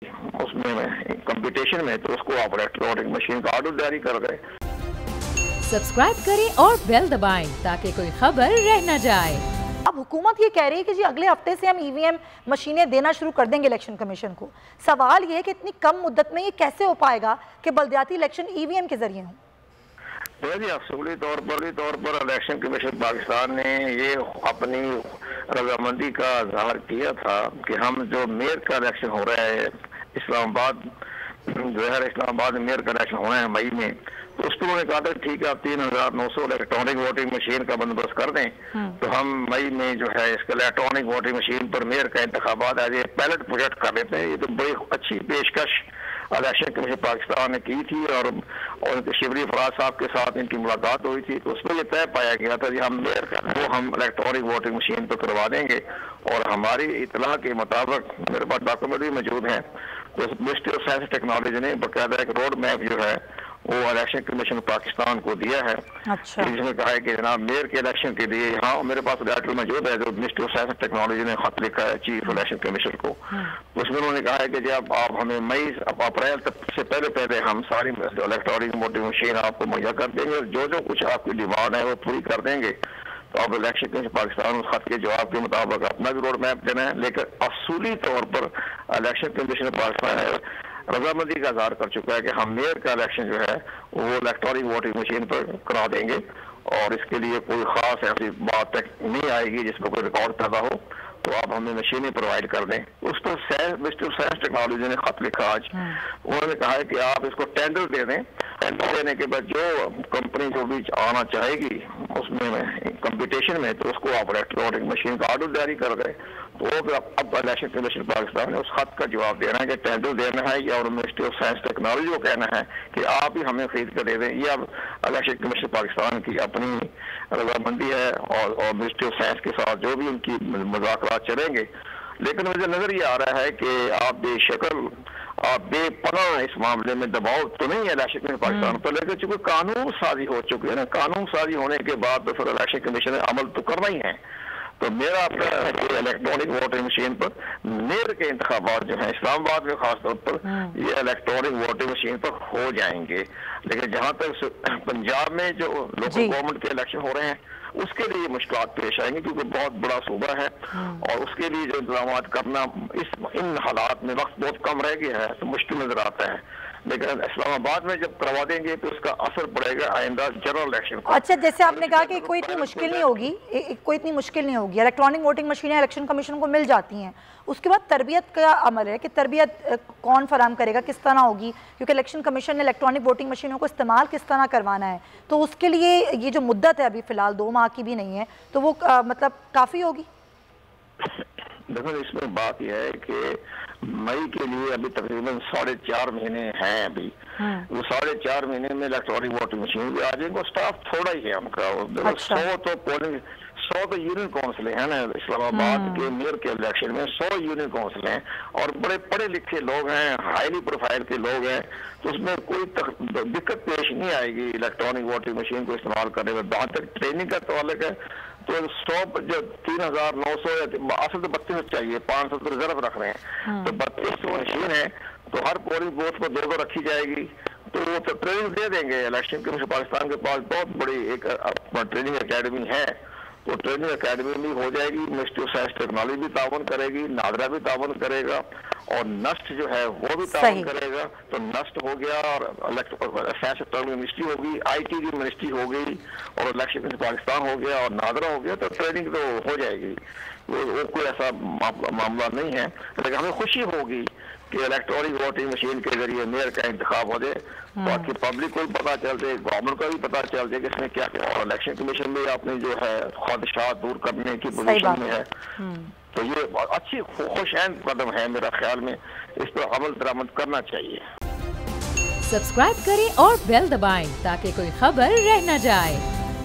उसमें कंपटीशन में, तो उसको आप इलेक्ट्रॉनिक मशीन का ऑर्डर जारी कर दें। सब्सक्राइब करें और बेल दबाएं ताकि कोई खबर रह न जाए। अब हुकूमत ये कह रही है कि जी अगले हफ्ते से हम ईवीएम मशीनें देना शुरू कर देंगे इलेक्शन कमीशन को। सवाल ये है कि इतनी कम मुद्दत में ये कैसे हो पाएगा कि बल्दियाती इलेक्शन ईवीएम के जरिए हों? जी, असूली तौर पर इलेक्शन कमीशन पाकिस्तान ने ये अपनी रजामंदी का इजहार किया था कि हम जो मेयर का इलेक्शन हो रहा है इस्लामाबाद, इस्लामाबाद में मेयर का इलेक्शन होना है मई में, तो उस पर उन्होंने कहा था ठीक है आप 3900 इलेक्ट्रॉनिक वोटिंग मशीन का बंदोबस्त कर दें, तो हम मई में जो है इसका इलेक्ट्रॉनिक वोटिंग मशीन पर मेयर का इंतखाबात आज पैलेट प्रोजेक्ट कर लेते हैं। ये तो बड़ी अच्छी पेशकश इलेक्शन कमीशन पाकिस्तान ने की थी और शिवरी फराज साहब के साथ इनकी मुलाकात हुई थी, तो उसमें ये तय पाया गया था कि हम मेयर का वो हम इलेक्ट्रॉनिक वोटिंग मशीन पर करवा देंगे। और हमारी इतला के मुताबिक मेरे पास डॉक्यूमेंट भी मौजूद हैं, तो मिनिस्ट्री ऑफ साइंस टेक्नोलॉजी ने बाकायदा एक रोड मैप जो है वो इलेक्शन कमीशन पाकिस्तान को दिया है। अच्छा। जिसमें कहा है कि जनाब मेयर के इलेक्शन के लिए, हाँ मेरे पास लेटर मौजूद है जो मिनिस्ट्री ऑफ साइंस टेक्नोलॉजी ने खत लिखा है चीफ इलेक्शन कमीशन को। उसमें उन्होंने कहा है कि जब आप हमें मई अप्रैल तक से पहले हम सारी इलेक्ट्रॉनिक वोटिंग मशीन आपको मुहैया कर देंगे और जो कुछ आपकी डिमांड है वो पूरी कर देंगे। तो अब इलेक्शन कमीशन पाकिस्तान उस खत के जवाब के मुताबिक अपना भी रोड मैप देना है, लेकिन असूली तौर पर इलेक्शन कमीशन पाकिस्तान रजामंदी का इजहार कर चुका है कि हम मेयर का इलेक्शन जो है वो इलेक्ट्रॉनिक वोटिंग मशीन पर करा देंगे और इसके लिए कोई खास ऐसी बात तक नहीं आएगी जिसमें कोई रिकॉर्ड पैदा हो, तो आप हमें मशीनें प्रोवाइड कर दें। उस पर मिनिस्ट्री ऑफ साइंस टेक्नोलॉजी ने खत लिखा आज, उन्होंने कहा है कि आप इसको टेंडर दे दें, टेंडर देने के बाद जो कंपनी जो भी आना चाहेगी उसमें कंपटीशन में, तो उसको आप इलेक्ट्रॉनिक मशीन का ऑर्डर जारी कर दें। तो अब इलेक्शन कमीशन पाकिस्तान ने उस खत का जवाब देना है कि टेंडर देना है या और मिनिस्ट्री ऑफ साइंस टेक्नोलॉजी को कहना है कि आप ही हमें खरीद कर दे दें। ये अब इलेक्शन कमीशन पाकिस्तान की अपनी रजामंदी है और मिनिस्ट्री ऑफ साइंस के साथ जो भी उनकी मुज़ाकरात चलेंगे। लेकिन मुझे नजर ये आ रहा है कि आप बेपनाह इस मामले में दबाव तो नहीं है इलेक्शन कमीशन पाकिस्तान पर, लेकिन चूंकि कानून साजी हो चुकी है ना, कानून साजी होने के बाद तो फिर इलेक्शन कमीशन ने अमल तो करना ही है। तो मेरा अपना इलेक्ट्रॉनिक वोटिंग मशीन पर मेयर के इंतखाबात जो है इस्लामाबाद में खासतौर पर ये इलेक्ट्रॉनिक वोटिंग मशीन पर हो जाएंगे। लेकिन जहां तक पंजाब में जो लोकल गवर्नमेंट के इलेक्शन हो रहे हैं उसके लिए मुश्किल पेश आएंगे, क्योंकि बहुत बड़ा सूबा है और उसके लिए जो इंतजाम करना इन हालात में वक्त बहुत कम रह गया है तो मुश्किल नजर आता है। लेकिन इस्लामाबाद में जब करवा देंगे तो उसका असर पड़ेगा आइंदा जनरल इलेक्शन को। अच्छा, जैसे आपने कहा कि कोई इतनी मुश्किल नहीं होगी, इलेक्ट्रॉनिक वोटिंग मशीनें इलेक्शन कमीशन को मिल जाती हैं, उसके बाद तरबियत का अमल है कि तरबियत कौन फराम करेगा, किस तरह होगी, क्योंकि इलेक्शन कमीशन ने इलेक्ट्रॉनिक वोटिंग मशीनों को इस्तेमाल किस तरह करवाना है, तो उसके लिए ये जो मुद्दत है अभी फ़िलहाल 2 माह की भी नहीं है, तो वो मतलब काफ़ी होगी। देखो इसमें बात यह है कि मई के लिए अभी तकरीबन 4.5 महीने हैं अभी। वो 4.5 महीने में इलेक्ट्रॉनिक वोटिंग मशीन भी आ जाएंगे और स्टाफ थोड़ा ही है उनका। 100 तो यूनियन काउंसिल है ना इस्लामाबाद के मेयर के इलेक्शन में 100 यूनियन काउंसिल हैं और बड़े पढ़े लिखे लोग हैं, हाईली प्रोफाइल के लोग हैं, तो उसमें कोई दिक्कत पेश नहीं आएगी इलेक्ट्रॉनिक वोटिंग मशीन को इस्तेमाल करने में। जहाँ तक ट्रेनिंग का ताल्लुक है तो 100 जो 3900 असल तो 32 चाहिए, 500 तो रिजर्व रख रहे हैं, तो 32 मशीन है तो हर पोलिंग बूथ पर 2 रखी जाएगी, तो वो तो ट्रेनिंग दे देंगे। इलेक्शन कमीशन पाकिस्तान के पास बहुत बड़ी एक ट्रेनिंग अकेडमी है, तो ट्रेनिंग अकेडमी भी हो जाएगी, मिनिस्ट्री ऑफ साइंस टेक्नोलॉजी भी तावन करेगी, नादरा भी तावन करेगा और नस्ट जो है वो भी तावन करेगा। तो नस्ट हो गया और साइंस टेक्नोलॉजी मिनिस्ट्री होगी, IT की मिनिस्ट्री हो गई और इलेक्शन कमीशन पाकिस्तान हो गया और नादरा हो गया, तो ट्रेनिंग तो हो जाएगी। वो कोई ऐसा मामला नहीं है। लेकिन हमें खुशी होगी कि इलेक्ट्रॉनिक वोटिंग मशीन के जरिए मेयर का इंतखाब हो जाए, बाकी पब्लिक को भी पता चल जाए, गवर्नमेंट का भी पता चल जाए कि इसमें क्या क्या, और इलेक्शन कमीशन में अपनी जो है ख्वाहिशात दूर करने की पोजीशन में है। तो ये अच्छी खुशैन कदम है, मेरा ख्याल में इस पर अमल दरामद करना चाहिए। सब्सक्राइब करें और बेल दबाएं ताकि कोई खबर रह न जाए।